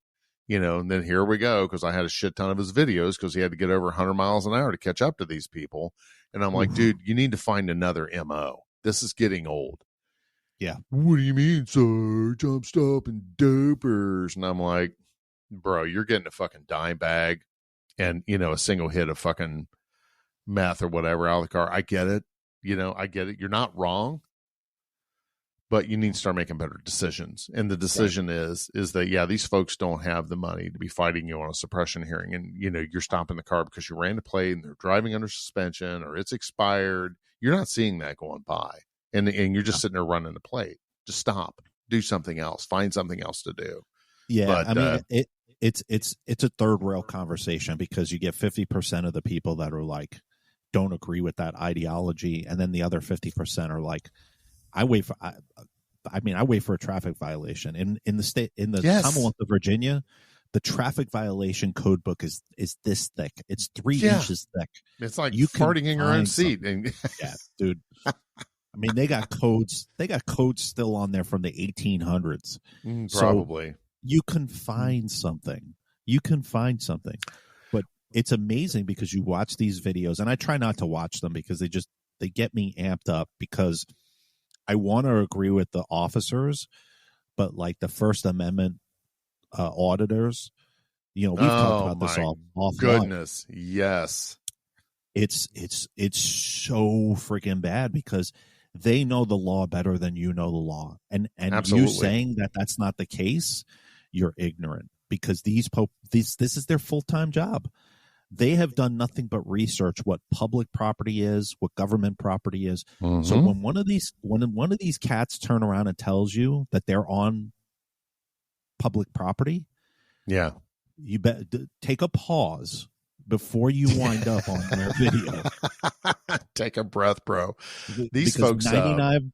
S5: And then here we go, because I had a shit ton of his videos because he had to get over 100 miles an hour to catch up to these people. And I'm like, dude, you need to find another MO. This is getting old.
S4: Yeah.
S5: What do you mean, Sarge? I'm stopping dopers. And I'm like, bro, you're getting a fucking dime bag and, a single hit of fucking meth or whatever out of the car. I get it. I get it. You're not wrong, but you need to start making better decisions. And the decision is that, yeah, these folks don't have the money to be fighting you on a suppression hearing. And, you're stopping the car because you ran the plate and they're driving under suspension or it's expired. You're not seeing that going by. And you're just sitting there running the plate. Just stop. Do something else. Find something else to do.
S4: Yeah,
S5: but,
S4: I mean, it's a third rail conversation because you get 50% of the people that are like, don't agree with that ideology, and then the other 50% are like, I wait for a traffic violation in the state Commonwealth of Virginia. The traffic violation code book is this thick. It's 3 inches thick.
S5: It's like you farting in your own seat.
S4: Yeah, dude. I mean, they got codes. They got codes still on there from the 1800s.
S5: Probably.
S4: So you can find something. But it's amazing because you watch these videos, and I try not to watch them because they get me amped up because I want to agree with the officers, but like the First Amendment auditors, we've talked about this all offline.
S5: Goodness, yes.
S4: It's so freaking bad because they know the law better than you know the law, and
S5: Absolutely.
S4: you saying that that's not the case, you're ignorant because this is their full-time job. They have done nothing but research what public property is, what government property is. Mm-hmm. So when one of these cats turn around and tells you that they're on public property,
S5: yeah,
S4: you bet take a pause before you wind up on their video.
S5: Take a breath, bro. These
S4: because
S5: folks,
S4: 99,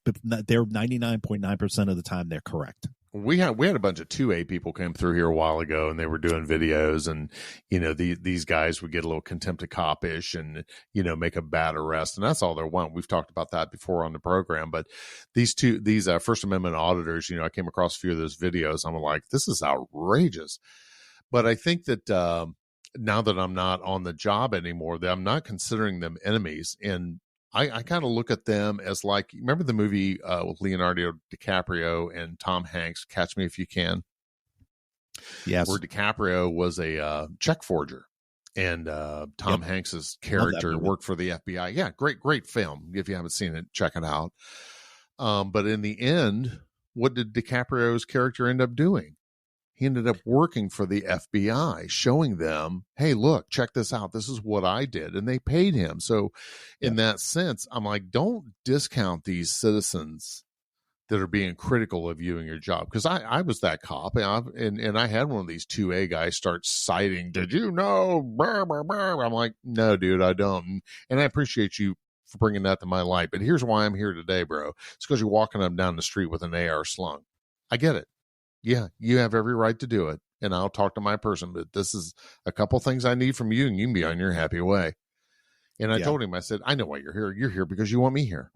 S4: but they're 99.9% of the time they're correct.
S5: We had a bunch of 2A people came through here a while ago, and they were doing videos, and these guys would get a little contempt of cop-ish and make a bad arrest, and that's all they want. We've talked about that before on the program, but these First Amendment auditors, I came across a few of those videos. I'm like, this is outrageous. But I think that now that I'm not on the job anymore, that I'm not considering them enemies, and I kind of look at them as like, remember the movie with Leonardo DiCaprio and Tom Hanks, Catch Me If You Can?
S4: Yes.
S5: Where DiCaprio was a check forger, and Tom Hanks's character worked for the FBI. Yeah, great film. If you haven't seen it, check it out. But in the end, what did DiCaprio's character end up doing? He ended up working for the FBI, showing them, hey, look, check this out. This is what I did. And they paid him. So in that sense, I'm like, don't discount these citizens that are being critical of you and your job. Because I was that cop, and I had one of these 2A guys start citing, did you know? Brr, brr, brr. I'm like, no, dude, I don't. And I appreciate you for bringing that to my light. But here's why I'm here today, bro. It's because you're walking up down the street with an AR slung. I get it. Yeah, you have every right to do it, and I'll talk to my person, but this is a couple things I need from you, and you can be on your happy way. And I told him, I said, I know why you're here. You're here because you want me here.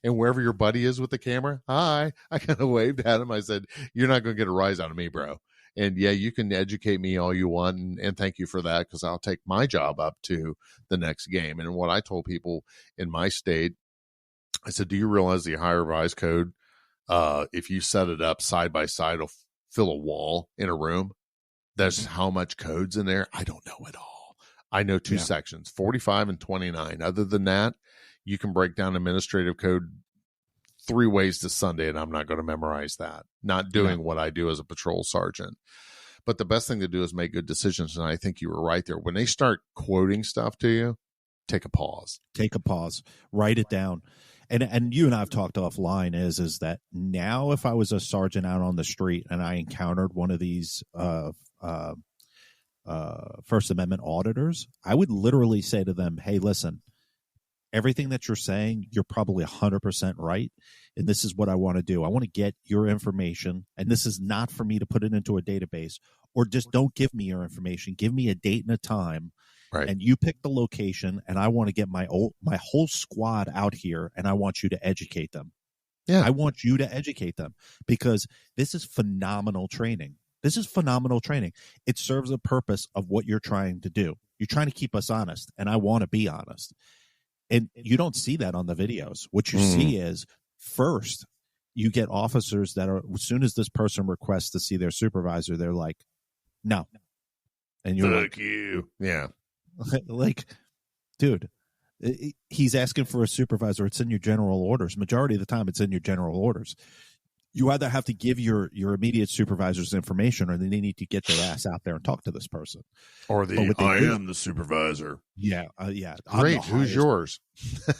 S5: And wherever your buddy is with the camera, hi, I kind of waved at him. I said, you're not going to get a rise out of me, bro. And yeah, you can educate me all you want, and thank you for that, because I'll take my job up to the next game. And what I told people in my state, I said, do you realize the Ohio Revised Code, if you set it up side by side, will fill a wall in a room? That's how much code's in there. I don't know it all. I know two sections, 45 and 29. Other than that, you can break down administrative code 3 ways to Sunday, and I'm not going to memorize that. Not doing what I do as a patrol sergeant. But the best thing to do is make good decisions, and I think you were right there. When they start quoting stuff to you, take a pause.
S4: Take a pause. Write it down. And you and I have talked offline is that now if I was a sergeant out on the street and I encountered one of these First Amendment auditors, I would literally say to them, hey, listen, everything that you're saying, you're probably 100% right. And this is what I want to do. I want to get your information. And this is not for me to put it into a database, or just don't give me your information. Give me a date and a time. Right. And you pick the location, and I want to get my whole squad out here, and I want you to educate them. Yeah. I want you to educate them, because this is phenomenal training. This is phenomenal training. It serves the purpose of what you're trying to do. You're trying to keep us honest, and I want to be honest. And you don't see that on the videos. What you see is first, you get officers that are, as soon as this person requests to see their supervisor, they're like, no. And you're
S5: Fuck
S4: like,
S5: you. Yeah.
S4: like, dude, he's asking for a supervisor. It's in your general orders. Majority of the time, it's in your general orders. You either have to give your immediate supervisors information, or they need to get their ass out there and talk to this person.
S5: Or am the supervisor.
S4: Yeah, yeah.
S5: Great. Who's yours?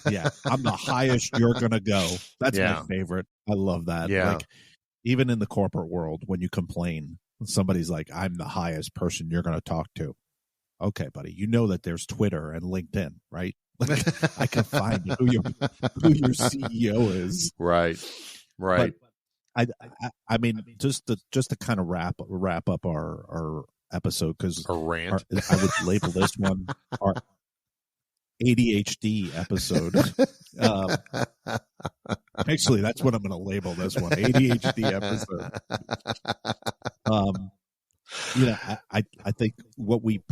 S4: Yeah, I'm the highest you're gonna go. That's my favorite. I love that.
S5: Yeah.
S4: Like, even in the corporate world, when you complain, somebody's like, "I'm the highest person you're gonna talk to." Okay, buddy. You know that there's Twitter and LinkedIn, right? Like, I can find who your CEO is.
S5: Right. Right.
S4: But I mean, just to kind of wrap up our episode, because
S5: a rant.
S4: I would label this one our ADHD episode. Actually, that's what I'm going to label this one, ADHD episode. I think what we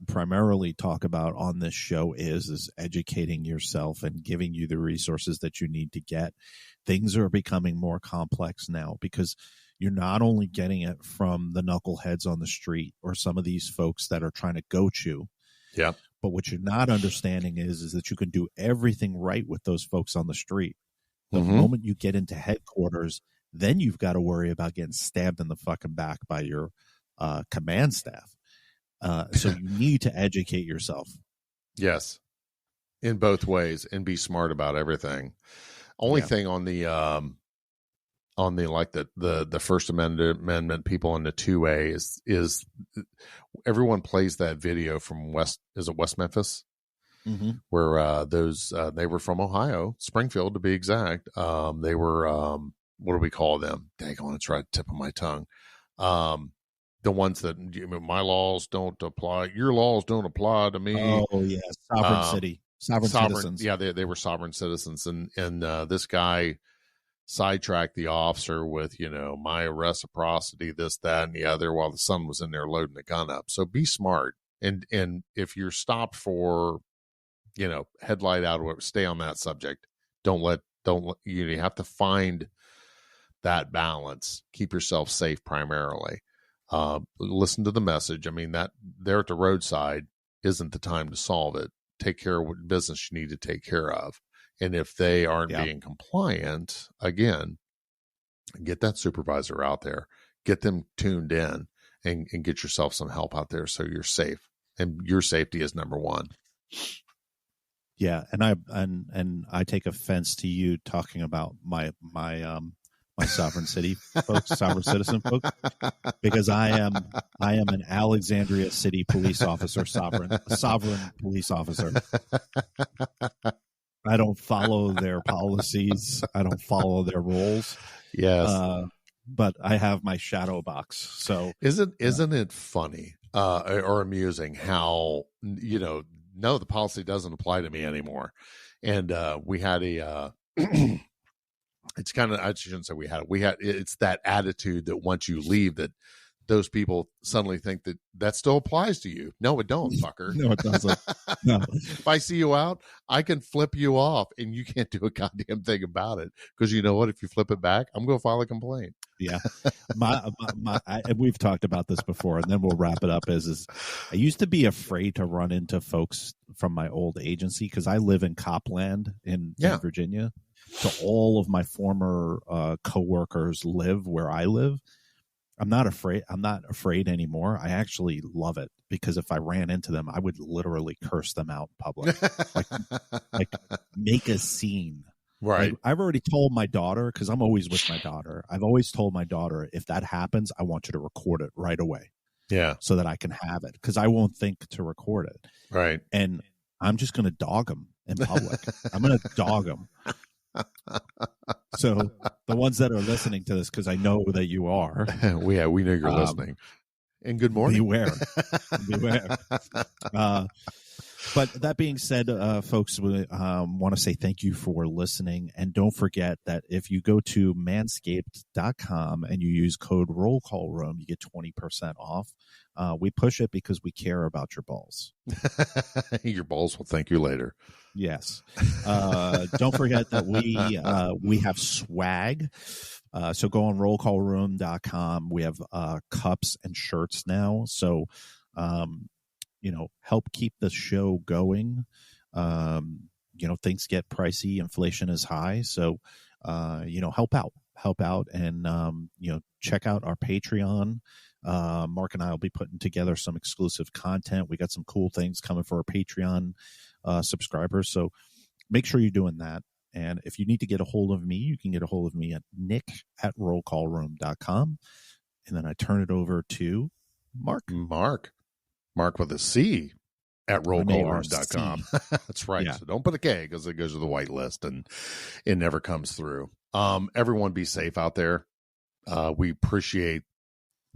S4: primarily talk about on this show is educating yourself and giving you the resources that you need to get. Things are becoming more complex now, because you're not only getting it from the knuckleheads on the street or some of these folks that are trying to goat you.
S5: Yeah.
S4: But what you're not understanding is that you can do everything right with those folks on the street. The moment you get into headquarters, then you've got to worry about getting stabbed in the fucking back by your command staff. So you need to educate yourself.
S5: Yes. In both ways, and be smart about everything. Only thing on the like the First Amendment people in the 2A is everyone plays that video from West Memphis, where they were from Ohio, Springfield to be exact. They were what do we call them? Dang on, it's right at the tip of my tongue. The ones that my laws don't apply, your laws don't apply to me.
S4: Oh yeah, sovereign citizens.
S5: Yeah, they were sovereign citizens, and this guy sidetracked the officer with, my reciprocity, this, that, and the other, while the son was in there loading the gun up. So be smart, and if you're stopped for, headlight out, or stay on that subject. Don't let you have to find that balance. Keep yourself safe primarily. Listen to the message. I mean, that there at the roadside isn't the time to solve it. Take care of what business you need to take care of. And if they aren't being compliant, again, get that supervisor out there, get them tuned in, and get yourself some help out there so you're safe. And your safety is number one.
S4: Yeah. And I take offense to you talking about my sovereign city folks, sovereign citizen folks, because I am an Alexandria City police officer, sovereign police officer. I don't follow their policies. I don't follow their rules.
S5: Yes.
S4: But I have my shadow box. So
S5: isn't it funny or amusing how, no, the policy doesn't apply to me anymore. And we had it's kind of, I shouldn't say it's that attitude that once you leave, that those people suddenly think that still applies to you. No, it don't, fucker.
S4: No, it doesn't. No.
S5: If I see you out, I can flip you off, and you can't do a goddamn thing about it. Because you know what? If you flip it back, I'm going to file a complaint.
S4: Yeah. We've talked about this before, and then we'll wrap it up. Is I used to be afraid to run into folks from my old agency, because I live in Copland in Virginia. So all of my former coworkers live where I live. I'm not afraid anymore. I actually love it, because if I ran into them, I would literally curse them out in public, like make a scene.
S5: Right.
S4: Like, I've already told my daughter, because I'm always with my daughter. I've always told my daughter, if that happens, I want you to record it right away.
S5: Yeah. So
S4: that I can have it, because I won't think to record it.
S5: Right.
S4: And I'm just going to dog them in public. I'm going to dog them. So the ones that are listening to this, because I know that you are,
S5: we know you're listening. And good morning.
S4: Beware. But that being said, folks, we want to say thank you for listening. And don't forget that if you go to manscaped.com and you use code Roll Call Room, you get 20% off. We push it because we care about your balls.
S5: Your balls will thank you later.
S4: Yes. Don't forget that we have swag. So go on rollcallroom.com. We have cups and shirts now. So, help keep the show going. Things get pricey. Inflation is high. So, help out and, check out our Patreon. Mark and I will be putting together some exclusive content. We got some cool things coming for our Patreon subscribers. So make sure you're doing that. And if you need to get a hold of me, you can get a hold of me at nick@rollcallroom.com. And then I turn it over to Mark.
S5: Mark with a C at rollcallroom.com. That's right. Yeah. So don't put a K because it goes to the whitelist and it never comes through. Everyone be safe out there. We appreciate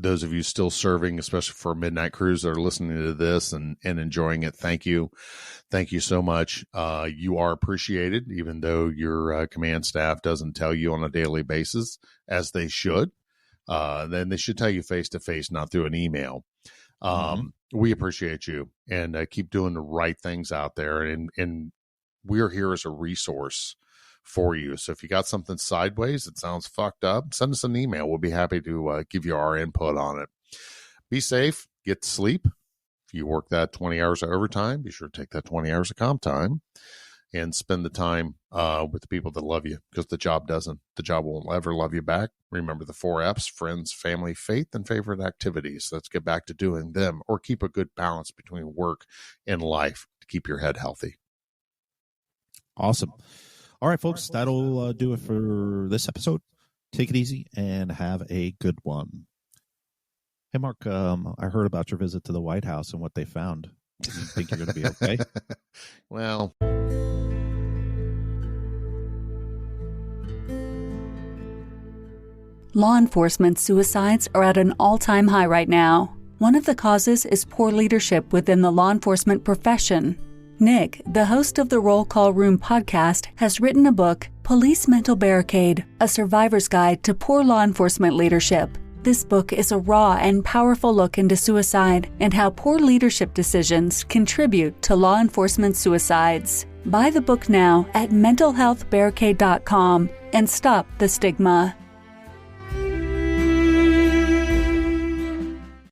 S5: those of you still serving, especially for midnight crews that are listening to this and enjoying it. Thank you. Thank you so much. You are appreciated, even though your command staff doesn't tell you on a daily basis, as they should. Then they should tell you face to face, not through an email. We appreciate you and keep doing the right things out there. And we're here as a resource for you. So if you got something sideways that sounds fucked up, send us an email. We'll be happy to give you our input on it. Be safe. Get to sleep. If you work that 20 hours of overtime, be sure to take that 20 hours of comp time and spend the time with the people that love you, because the job doesn't. The job won't ever love you back. Remember the 4 F's: friends, family, faith, and favorite activities. Let's get back to doing them, or keep a good balance between work and life to keep your head healthy.
S4: Awesome. All right, folks, that'll do it for this episode. Take it easy and have a good one. Hey, Mark, I heard about your visit to the White House and what they found. Do you think you're going to be okay?
S5: Well,
S6: law enforcement suicides are at an all-time high right now. One of the causes is poor leadership within the law enforcement profession. Nick, the host of the Roll Call Room podcast, has written a book, Police Mental Barricade, A Survivor's Guide to Poor Law Enforcement Leadership. This book is a raw and powerful look into suicide and how poor leadership decisions contribute to law enforcement suicides. Buy the book now at mentalhealthbarricade.com and stop the stigma.